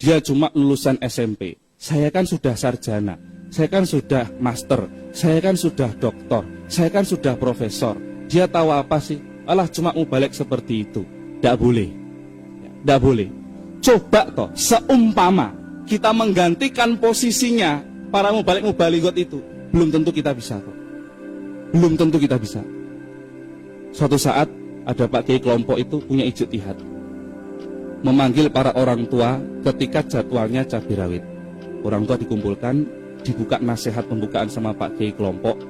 dia cuma lulusan SMP. Saya kan sudah sarjana, saya kan sudah master, saya kan sudah doktor, saya kan sudah profesor. Dia tahu apa sih? Alah, cuma mubalek seperti itu. Tidak boleh. Tidak boleh. Coba toh, seumpama kita menggantikan posisinya para mubalek-mubaligot itu, belum tentu kita bisa kok. Belum tentu kita bisa. Suatu saat ada Pak Kiai kelompok itu punya ijtihad, memanggil para orang tua ketika jadwalnya cabai rawit. Orang tua dikumpulkan, dibuka nasihat pembukaan sama Pak Kiai kelompok.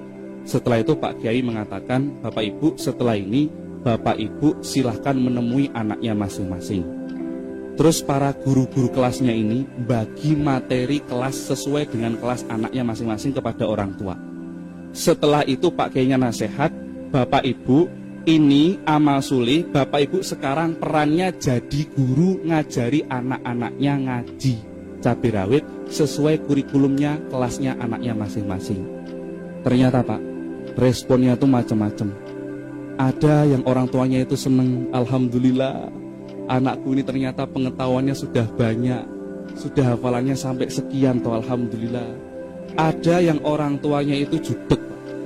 Setelah itu Pak Kiai mengatakan, Bapak Ibu, setelah ini Bapak Ibu silahkan menemui anaknya masing-masing. Terus para guru-guru kelasnya ini bagi materi kelas sesuai dengan kelas anaknya masing-masing kepada orang tua. Setelah itu Pak Kiainya nasihat, Bapak Ibu, ini amal sulih, Bapak Ibu sekarang perannya jadi guru ngajari anak-anaknya ngaji cabai rawit sesuai kurikulumnya, kelasnya anaknya masing-masing. Ternyata Pak, responnya tuh macam-macam. Ada yang orang tuanya itu seneng, alhamdulillah, anakku ini ternyata pengetahuannya sudah banyak, sudah hafalannya sampai sekian toh, alhamdulillah. Ada yang orang tuanya itu jutek,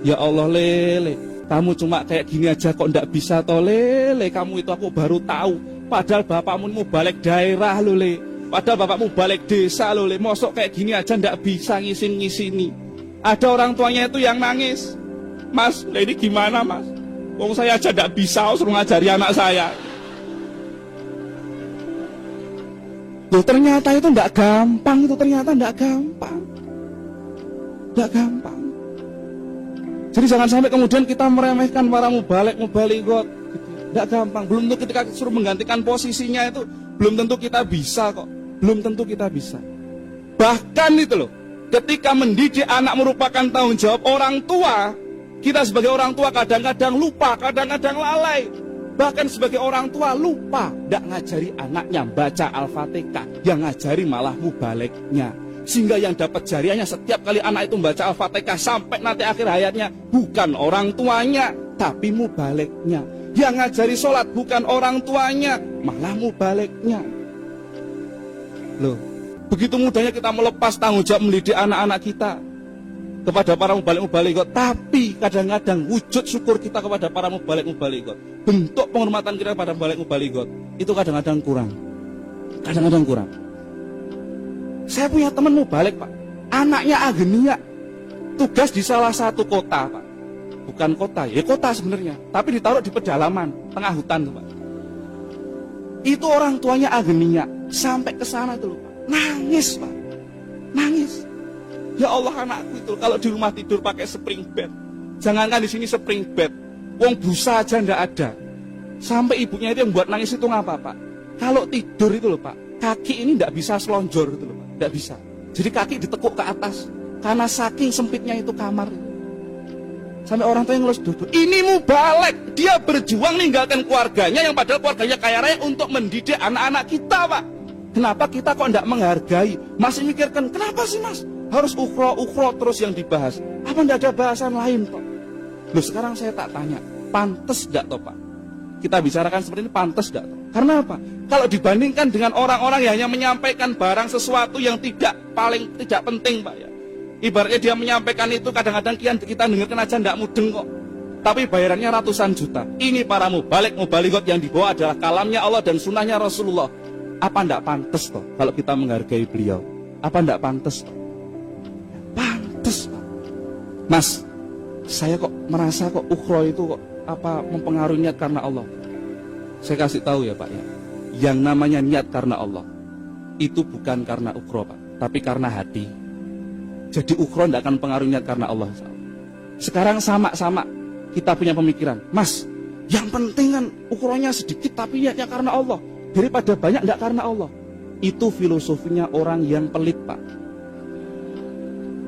ya Allah lele, kamu cuma kayak gini aja kok ndak bisa toh lele, kamu itu aku baru tahu. Padahal bapakmu mau balik daerah lo le, padahal bapakmu balik desa lo le, mosok kayak gini aja ndak bisa ngisin-ngisini. Ada orang tuanya itu yang nangis, Mas, ini gimana Mas? Wong saya aja ndak bisa suruh ngajari anak saya. Loh, ternyata itu ndak gampang, itu ternyata ndak gampang. Ndak gampang. Jadi jangan sampai kemudian kita meremehkan para mubalek-mubaligot. Ndak gampang. Belum tentu ketika suruh menggantikan posisinya itu, belum tentu kita bisa kok. Belum tentu kita bisa. Bahkan itu loh, ketika mendidik anak merupakan tanggung jawab orang tua, kita sebagai orang tua kadang-kadang lupa, kadang-kadang lalai. Bahkan sebagai orang tua lupa, tidak ngajari anaknya baca Al-Fatihah, yang ngajari malah mubaleknya. Sehingga yang dapat jariahnya setiap kali anak itu membaca Al-Fatihah sampai nanti akhir hayatnya bukan orang tuanya, tapi mubaleknya. Yang ngajari sholat bukan orang tuanya, malah mubaleknya. Loh, begitu mudahnya kita melepas tanggung jawab mendidik anak-anak kita kepada para mubalik-mubaligot. Tapi kadang-kadang wujud syukur kita kepada para mubalik-mubaligot, bentuk penghormatan kita kepada mubalik-mubaligot, itu kadang-kadang kurang. Kadang-kadang kurang. Saya punya teman mubalik Pak, anaknya agenia, tugas di salah satu kota Pak. Bukan kota, ya kota sebenarnya, tapi ditaruh di pedalaman, tengah hutan tuh Pak. Itu orang tuanya agenia, sampai ke sana tuh Pak, nangis Pak, nangis. Ya Allah, anakku itu kalau di rumah tidur pakai spring bed, jangankan di sini spring bed, wong busa aja ndak ada. Sampai ibunya itu yang buat nangis itu ngapa Pak? Kalau tidur itu loh Pak, kaki ini ndak bisa selonjor itu loh Pak, ndak bisa. Jadi kaki ditekuk ke atas karena saking sempitnya itu kamar. Sampai orang tua yang ngelus duduk. Ini mubalek, dia berjuang ninggalkan keluarganya yang padahal keluarganya kaya raya untuk mendidik anak-anak kita Pak. Kenapa kita kok ndak menghargai? Masih mikirkan kenapa sih Mas? Harus ukro terus yang dibahas. Apa tidak ada bahasan lain Pak? Loh, sekarang saya tak tanya, pantas tidak toh Pak? Kita bicarakan seperti ini, pantas tidak toh? Karena apa? Kalau dibandingkan dengan orang-orang yang hanya menyampaikan barang sesuatu yang tidak penting Pak ya. Ibaratnya dia menyampaikan itu kadang-kadang kita dengarkan aja tidak mudeng kok. Tapi bayarannya ratusan juta. Ini para mubalik-mubaligot yang dibawa adalah kalamnya Allah dan sunnahnya Rasulullah. Apa tidak pantas toh kalau kita menghargai beliau? Apa tidak pantas toh? Pantes Pak. Mas, saya kok merasa kok ukhro itu kok apa mempengaruhi niat karena Allah. Saya kasih tahu ya Pak ya, yang namanya niat karena Allah itu bukan karena ukhro Pak, tapi karena hati. Jadi ukhro tidak akan pengaruhi niat karena Allah. Sekarang sama-sama kita punya pemikiran, Mas, yang penting kan ukhronya sedikit tapi niatnya karena Allah, daripada banyak tidak karena Allah. Itu filosofinya orang yang pelit Pak.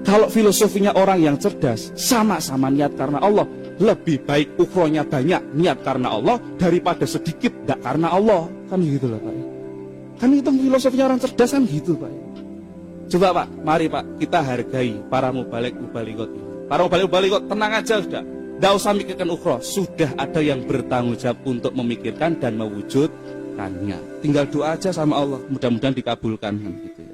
Kalau filosofinya orang yang cerdas, sama-sama niat karena Allah, lebih baik ukhronya banyak, niat karena Allah, daripada sedikit, tidak karena Allah. Kan gitu lah Pak. Kan itu filosofinya orang cerdas kan gitu Pak. Coba Pak, mari Pak, kita hargai para mubalik-mubaligot. Para mubalik-mubaligot, tenang aja sudah. Tidak usah mikirkan ukhro, sudah ada yang bertanggung jawab untuk memikirkan dan mewujud mendapatkannya. Tinggal doa aja sama Allah, mudah-mudahan dikabulkan kan gitu ya.